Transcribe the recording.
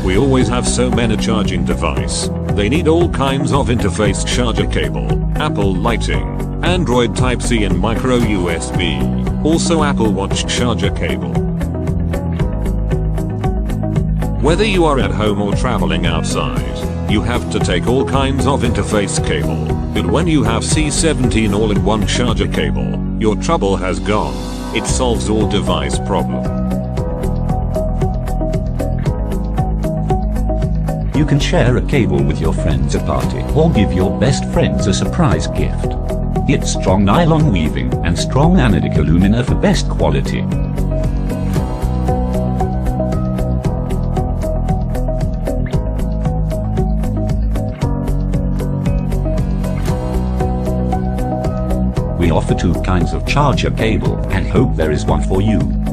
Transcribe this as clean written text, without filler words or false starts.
We always have so many charging device. They need all kinds of interface charger cable, Apple lighting, Android Type-C and micro USB. Also Apple Watch charger cable. Whether you are at home or traveling outside, you have to take all kinds of interface cable. But when you have C17 all-in-one charger cable, your trouble has gone. It solves all device problem. You can share a cable with your friends at party or give your best friends a surprise gift. It's strong nylon weaving and strong anodic alumina for best quality. We offer two kinds of charger cable and hope there is one for you.